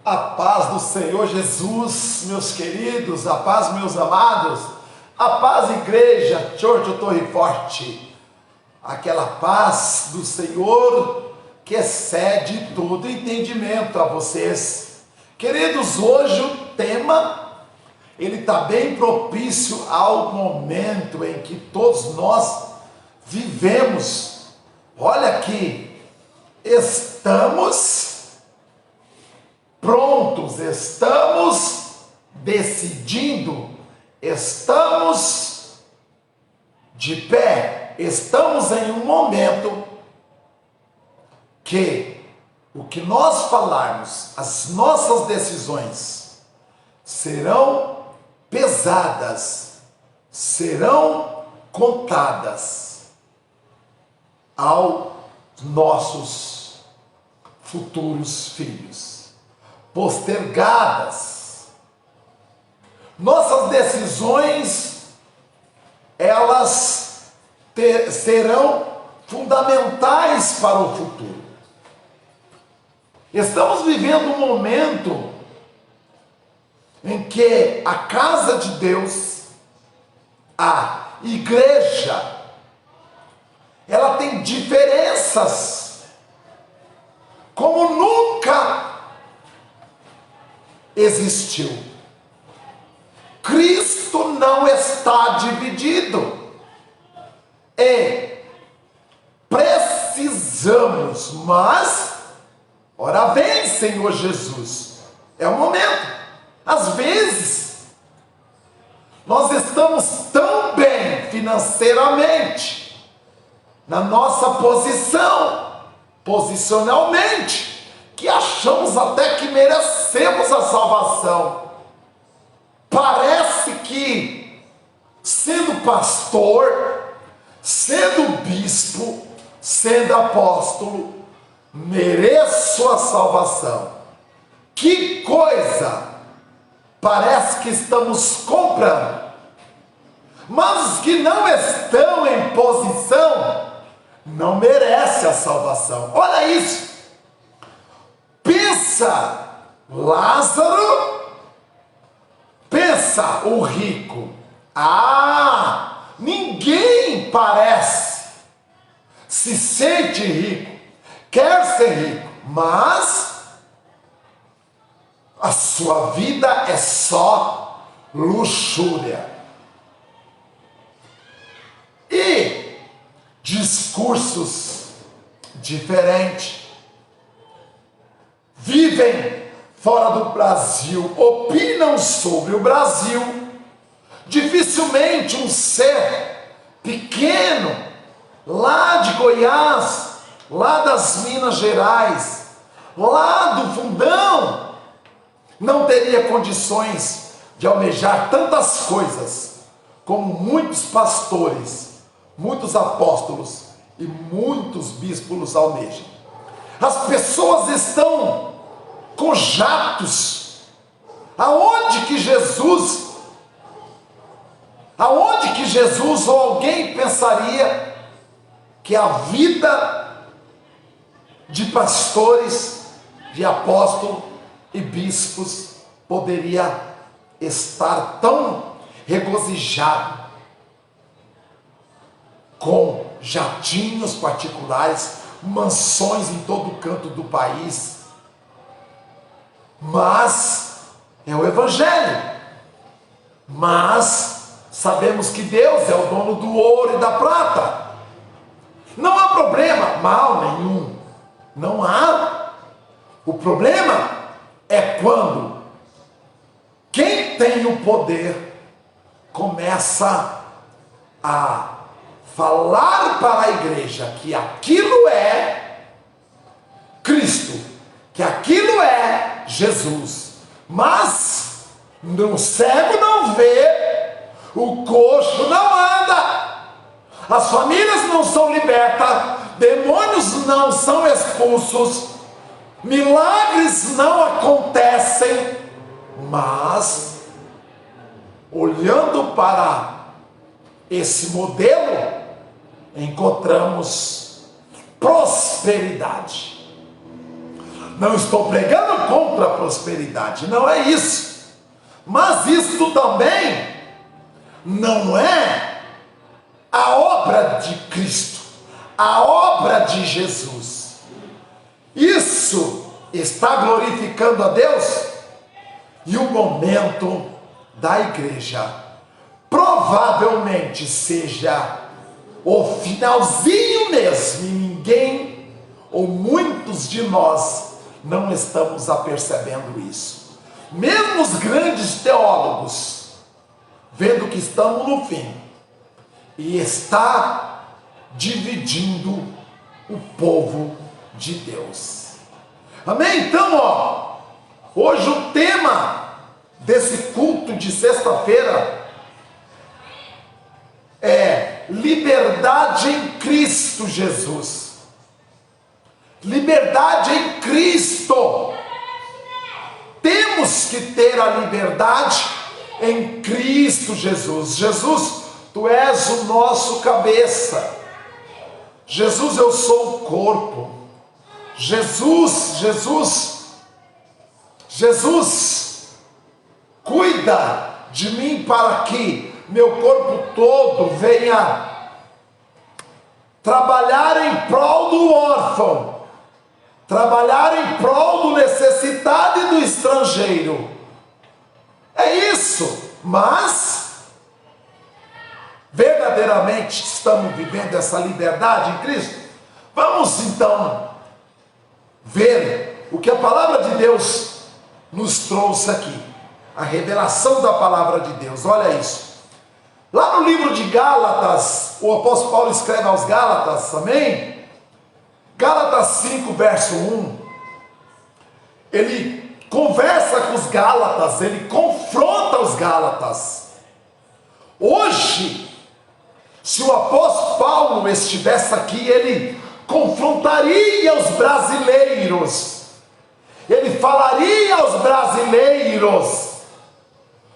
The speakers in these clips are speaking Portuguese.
A paz do Senhor Jesus, meus queridos, a paz, meus amados, a paz, igreja, Church Torre Forte, aquela paz do Senhor que excede todo entendimento a vocês. Queridos, hoje o tema, ele está bem propício ao momento em que todos nós vivemos. Olha aqui, estamos prontos, estamos decidindo, estamos de pé, estamos em um momento que o que nós falarmos, as nossas decisões serão pesadas, serão contadas aos nossos futuros filhos. Postergadas. Nossas decisões, elas serão fundamentais para o futuro. Estamos vivendo um momento em que a casa de Deus, a igreja, ela tem diferenças como nunca existiu. Cristo não está dividido e precisamos, mas ora vem, Senhor Jesus, é o momento. Às vezes nós estamos tão bem financeiramente, na nossa posicionalmente, que achamos até que merecemos a salvação. Parece que, sendo pastor, sendo bispo, sendo apóstolo, mereço a salvação. Que coisa! Parece que estamos comprando. Mas os que não estão em posição não merecem a salvação. Olha isso! Pensa Lázaro, pensa o rico. Ninguém se sente rico, quer ser rico, mas a sua vida é só luxúria. E discursos diferentes. Vivem fora do Brasil, opinam sobre o Brasil. Dificilmente um ser pequeno, lá de Goiás, lá das Minas Gerais, lá do fundão, não teria condições de almejar tantas coisas como muitos pastores, muitos apóstolos e muitos bispos almejam. As pessoas estão com jatos. Aonde que Jesus ou alguém pensaria que a vida de pastores, de apóstolos e bispos poderia estar tão regozijado com jatinhos particulares, mansões em todo canto do país? Mas é o Evangelho. Mas sabemos que Deus é o dono do ouro e da prata. Não há problema, mal nenhum. Não há. O problema é quando quem tem o poder começa a falar para a igreja que aquilo é Cristo, que aquilo é Jesus, mas o cego não vê, o coxo não anda, as famílias não são libertas, demônios não são expulsos, milagres não acontecem. Mas olhando para esse modelo, encontramos prosperidade. Não estou pregando contra a prosperidade, não é isso. Mas isto também não é a obra de Cristo, a obra de Jesus. Isso está glorificando a Deus? E o momento da igreja provavelmente seja o finalzinho mesmo, e ninguém ou muitos de nós não estamos apercebendo isso. Mesmo os grandes teólogos, vendo que estamos no fim, e está dividindo o povo de Deus. Amém? Então, hoje o tema desse culto de sexta-feira é liberdade em Cristo Jesus. Liberdade em Cristo. Temos que ter a liberdade em Cristo Jesus. Jesus, tu és o nosso cabeça. Jesus, eu sou o corpo. Jesus, cuida de mim para que meu corpo todo venha trabalhar em prol do órfão, trabalhar em prol do necessitado e do estrangeiro. É isso, mas verdadeiramente estamos vivendo essa liberdade em Cristo? Vamos então ver o que a palavra de Deus nos trouxe aqui, a revelação da palavra de Deus. Olha isso, lá no livro de Gálatas, o apóstolo Paulo escreve aos Gálatas, amém? Gálatas 5, verso 1, ele conversa com os Gálatas, ele confronta os Gálatas. Hoje, se o apóstolo Paulo estivesse aqui, ele confrontaria os brasileiros, ele falaria aos brasileiros,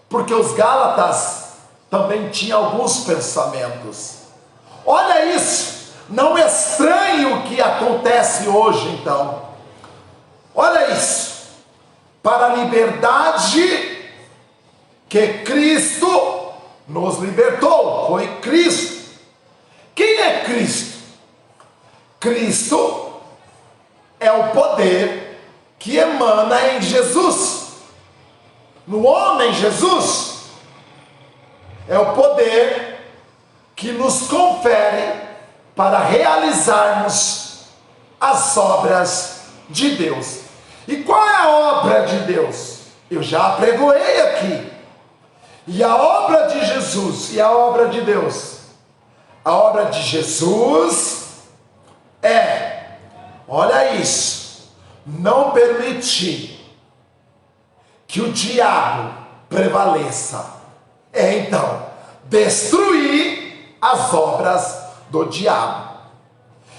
porque os Gálatas também tinham alguns pensamentos. Olha isso, não estranhe o que acontece hoje então. Olha isso, para a liberdade que Cristo nos libertou, foi Cristo. Quem é Cristo? Cristo é o poder que emana em Jesus, no homem Jesus. É o poder que nos confere para realizarmos as obras de Deus. E qual é a obra de Deus? Eu já pregoei aqui. E a obra de Jesus e a obra de Deus? A obra de Jesus é, olha isso, não permitir que o diabo prevaleça. É então destruir as obras do diabo.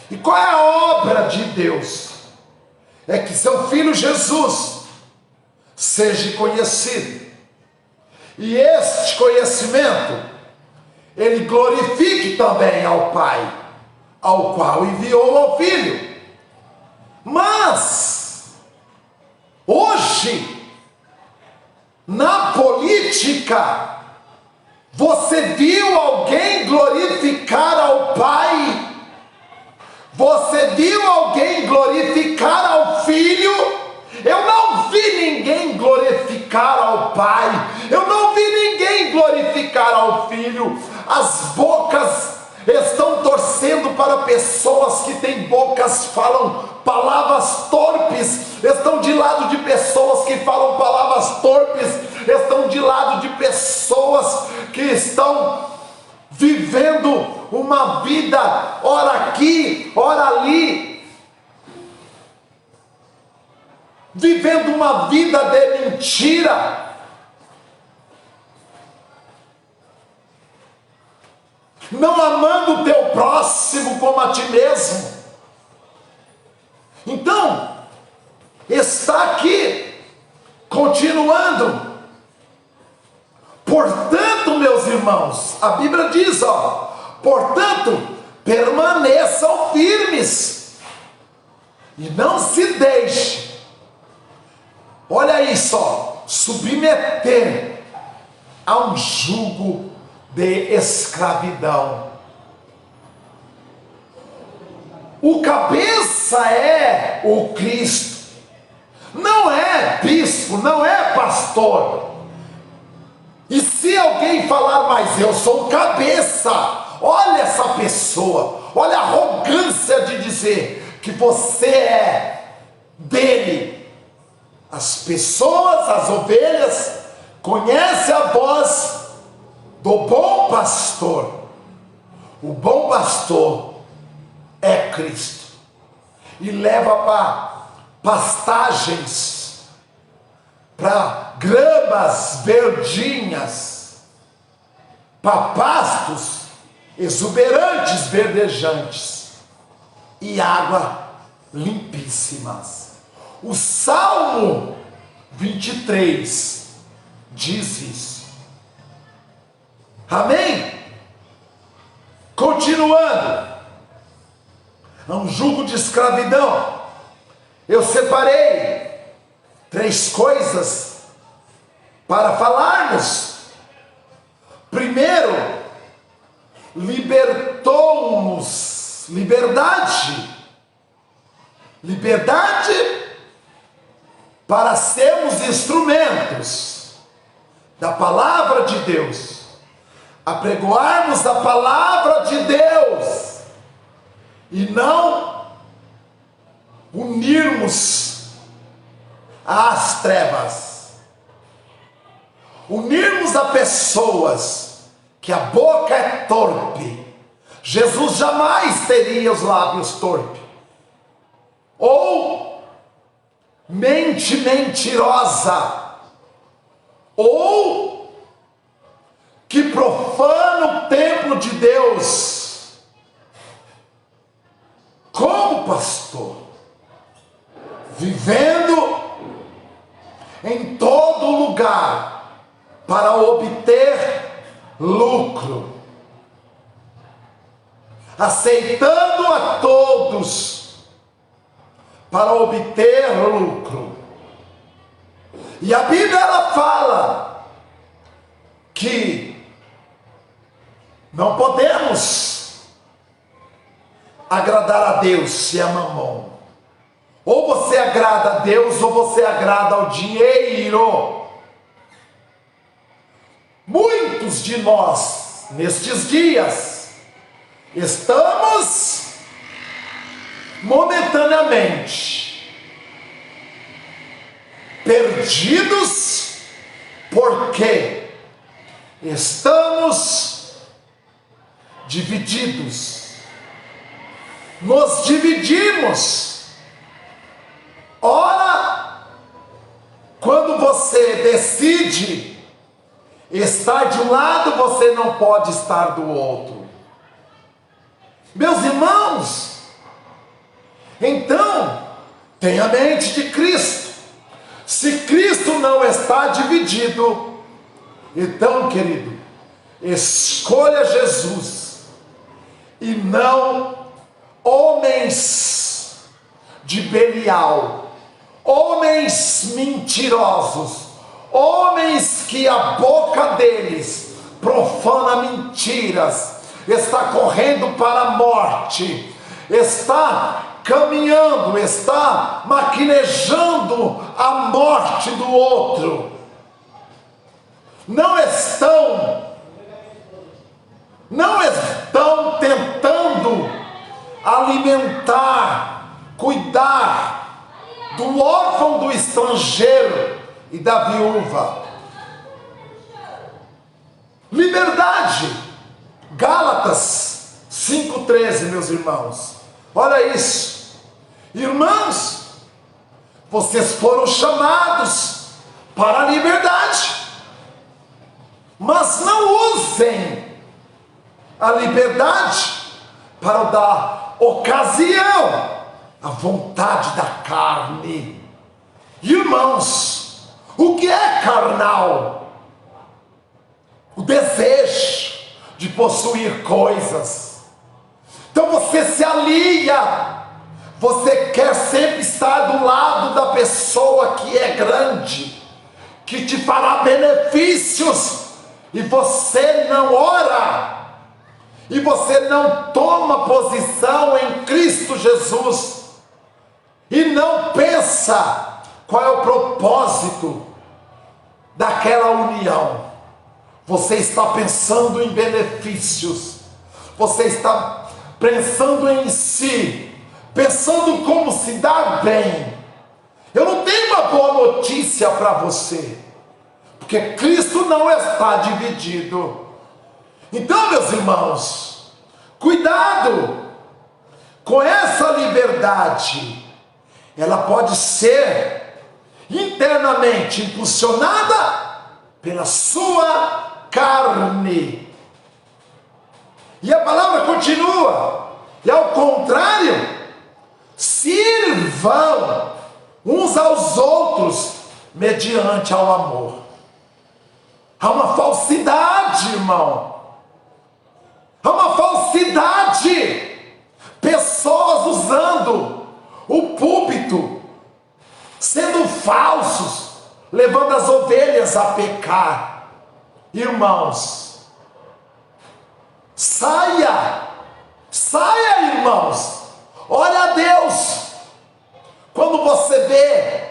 E qual é a obra de Deus? É que seu filho Jesus seja conhecido, e este conhecimento ele glorifique também ao Pai, ao qual enviou ao Filho. Mas hoje, na política, você viu alguém glorificar ao Pai? Você viu alguém glorificar ao Filho? Eu não vi ninguém glorificar ao Pai. Eu não vi ninguém glorificar ao Filho. As bocas estão torcendo para pessoas que têm bocas, falam palavras torpes, estão de lado de pessoas que falam palavras torpes, estão de lado de pessoas que estão vivendo uma vida, ora aqui, ora ali, vivendo uma vida de mentira. Não amando o teu próximo como a ti mesmo. Então, está aqui, continuando. Portanto, meus irmãos, a Bíblia diz, portanto, permaneçam firmes e não se deixe bem só, submeter a um jugo de escravidão. O cabeça é o Cristo, não é bispo, não é pastor. E se alguém falar, mas eu sou o cabeça, olha essa pessoa, olha a arrogância de dizer que você é dele. As pessoas, as ovelhas, conhecem a voz do bom pastor. O bom pastor é Cristo e leva para pastagens, para gramas verdinhas, para pastos exuberantes, verdejantes e água limpíssimas. O Salmo 23 diz isso. Amém? Continuando, é um jugo de escravidão. Eu separei 3 coisas para falarmos. Primeiro, libertou-nos, liberdade para sermos instrumentos da palavra de Deus, apregoarmos a palavra de Deus e não unirmos às trevas, unirmos a pessoas que a boca é torpe. Jesus jamais teria os lábios torpes, ou mente mentirosa, ou que profana o templo de Deus. Como pastor, vivendo em todo lugar para obter lucro, aceitando a todos para obter lucro. E a Bíblia ela fala que não podemos agradar a Deus se é mamão. Ou você agrada a Deus ou você agrada ao dinheiro. Muitos de nós nestes dias estamos momentaneamente perdidos porque estamos divididos. Nos dividimos. Ora, quando você decide estar de um lado, você não pode estar do outro. Meus irmãos, então, tenha a mente de Cristo. Se Cristo não está dividido, então, querido, escolha Jesus e não homens de Belial, homens mentirosos, homens que a boca deles profana mentiras, está correndo para a morte, está caminhando, está maquinejando a morte do outro. Não estão tentando alimentar, cuidar do órfão, do estrangeiro e da viúva. Liberdade. Gálatas 5,13, meus irmãos. Olha isso. Irmãos, vocês foram chamados para a liberdade, mas não usem a liberdade para dar ocasião à vontade da carne. Irmãos, o que é carnal? O desejo de possuir coisas. Então você se alia, você quer sempre estar do lado da pessoa que é grande, que te fará benefícios, e você não ora, e você não toma posição em Cristo Jesus, e não pensa qual é o propósito daquela união. Você está pensando em benefícios, você está pensando em si, pensando como se dá bem. Eu não tenho uma boa notícia para você, porque Cristo não está dividido. Então, meus irmãos, cuidado com essa liberdade. Ela pode ser internamente impulsionada pela sua carne. E a palavra continua, e ao contrário, sirvam uns aos outros mediante ao amor. Há uma falsidade, irmão. Há uma falsidade. Pessoas usando o púlpito, sendo falsos, levando as ovelhas a pecar. Irmãos, saia, irmãos. Olha a Deus. Quando você vê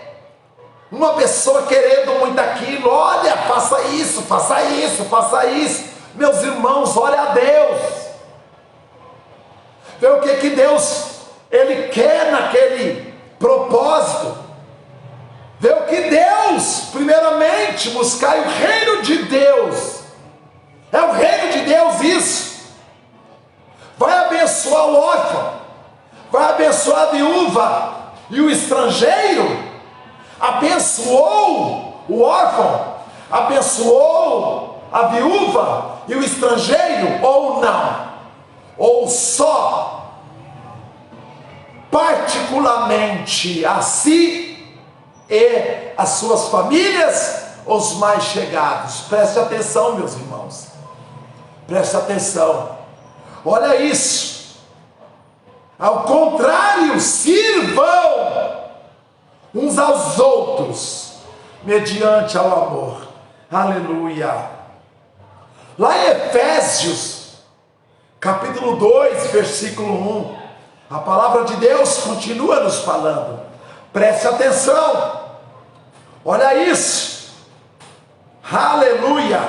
uma pessoa querendo muito aquilo, olha, faça isso, faça isso, faça isso. Meus irmãos, olha a Deus. Vê o que Deus, Ele quer naquele propósito. Vê o que Deus, primeiramente, buscar o reino de Deus. É o reino de Deus isso. Vai abençoar o órfão, vai abençoar a viúva e o estrangeiro. Abençoou o órfão, abençoou a viúva e o estrangeiro, ou não? Ou só particularmente a si e as suas famílias, os mais chegados? Preste atenção, meus irmãos, preste atenção. Olha isso. Ao contrário, sirvam uns aos outros mediante ao amor. Aleluia. Lá em Efésios capítulo 2, versículo 1, a palavra de Deus continua nos falando. Preste atenção. Olha isso. Aleluia.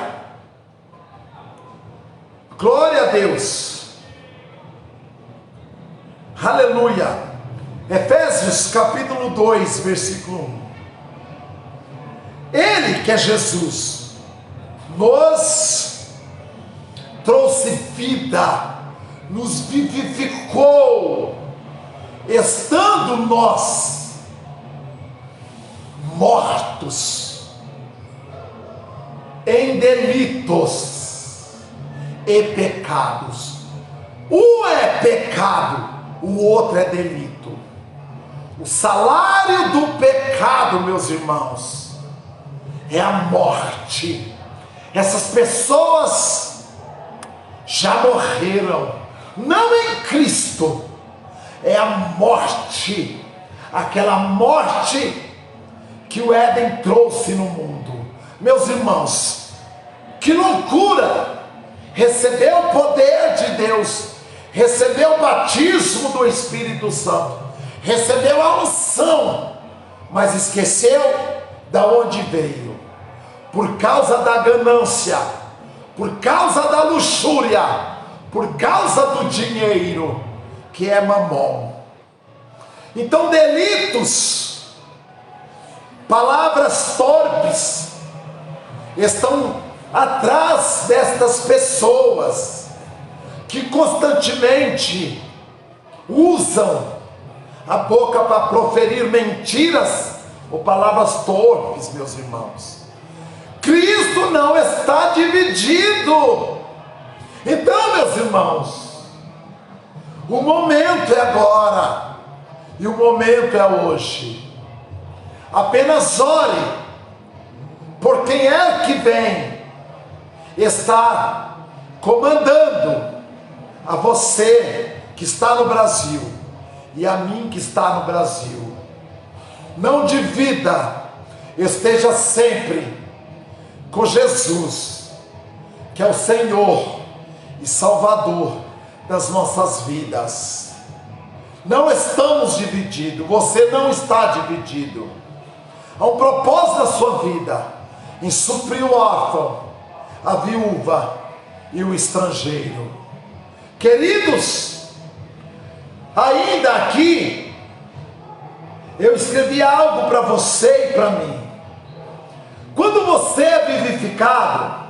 Glória a Deus. Aleluia. Efésios capítulo 2, versículo 1. Ele, que é Jesus, nos trouxe vida, nos vivificou, estando nós mortos em delitos e pecados. Um é pecado, o outro é delito. O salário do pecado, meus irmãos, é a morte. Essas pessoas já morreram, não em Cristo, é a morte, aquela morte que o Éden trouxe no mundo. Meus irmãos, que loucura! Recebeu o poder de Deus, recebeu o batismo do Espírito Santo, recebeu a unção, mas esqueceu da onde veio, por causa da ganância, por causa da luxúria, por causa do dinheiro, que é mamon. Então, delitos, palavras torpes, estão atrás destas pessoas, que constantemente usam a boca para proferir mentiras, ou palavras torpes, meus irmãos. Cristo não está dividido. Então, meus irmãos, o momento é agora, e o momento é hoje. Apenas ore por quem é que vem, está comandando a você que está no Brasil, e a mim que está no Brasil. Não divida esteja sempre com Jesus, que é o Senhor e Salvador das nossas vidas. Não estamos divididos, você não está dividido. Há um propósito na sua vida, em suprir o órfão, a viúva e o estrangeiro. Queridos, ainda aqui, eu escrevi algo para você e para mim. Quando você é vivificado,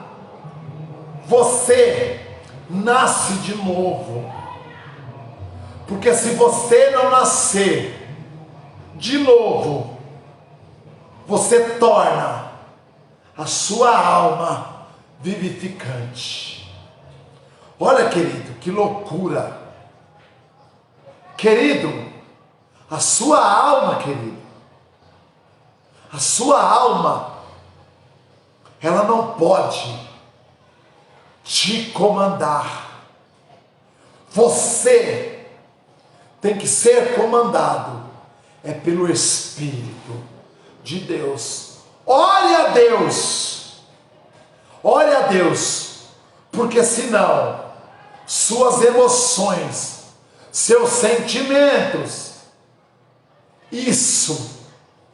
você nasce de novo. Porque se você não nascer de novo, você torna a sua alma vivificante. Olha, querido, que loucura. Querido, a sua alma, querido, a sua alma, ela não pode te comandar. Você tem que ser comandado pelo Espírito de Deus. Ore a Deus, porque senão suas emoções, seus sentimentos, isso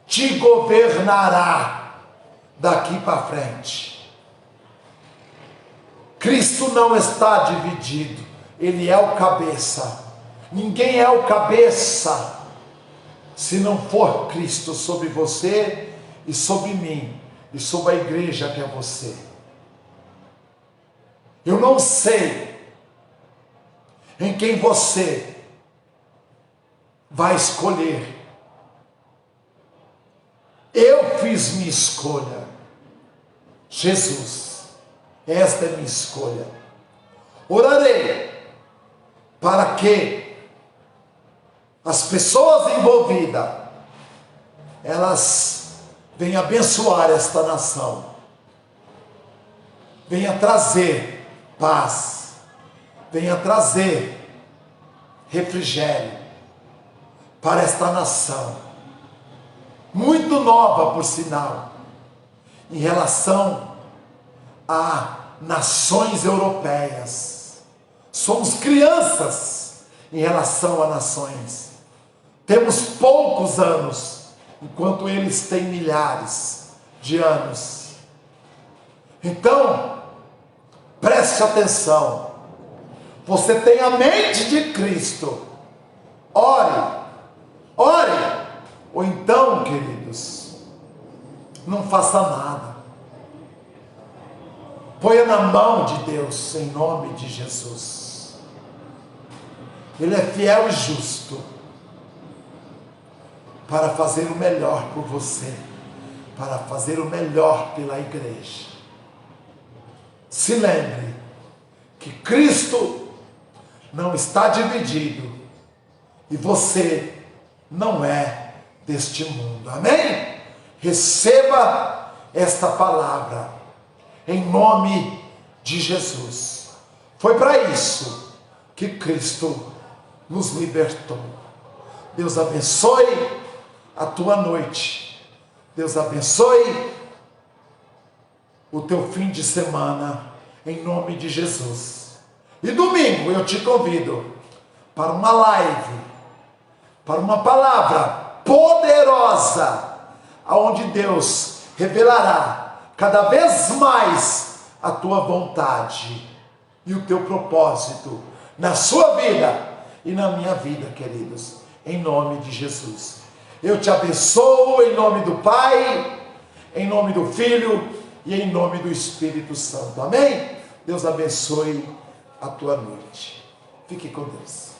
te governará daqui para frente. Cristo não está dividido, Ele é o cabeça. Ninguém é o cabeça se não for Cristo sobre você e sobre mim e sobre a igreja que é você. Eu não sei em quem você vai escolher. Eu fiz minha escolha. Jesus, esta é minha escolha. Orarei para que as pessoas envolvidas, elas venham abençoar esta nação, venham trazer paz, venham trazer refrigério para esta nação, muito nova por sinal, em relação a nações europeias. Somos crianças em relação a nações. Temos poucos anos, enquanto eles têm milhares de anos. Então, preste atenção. Você tem a mente de Cristo. Ore. Ou então, queridos, não faça nada. Ponha na mão de Deus, em nome de Jesus. Ele é fiel e justo para fazer o melhor por você, para fazer o melhor pela igreja. Se lembre que Cristo não está dividido e você não é deste mundo. Amém? Receba esta palavra em nome de Jesus. Foi para isso que Cristo nos libertou. Deus abençoe a tua noite. Deus abençoe o teu fim de semana, em nome de Jesus. E domingo eu te convido para uma live, para uma palavra poderosa, aonde Deus revelará cada vez mais a tua vontade e o teu propósito na sua vida e na minha vida, queridos, em nome de Jesus. Eu te abençoo em nome do Pai, em nome do Filho e em nome do Espírito Santo. Amém? Deus abençoe a tua noite. Fique com Deus.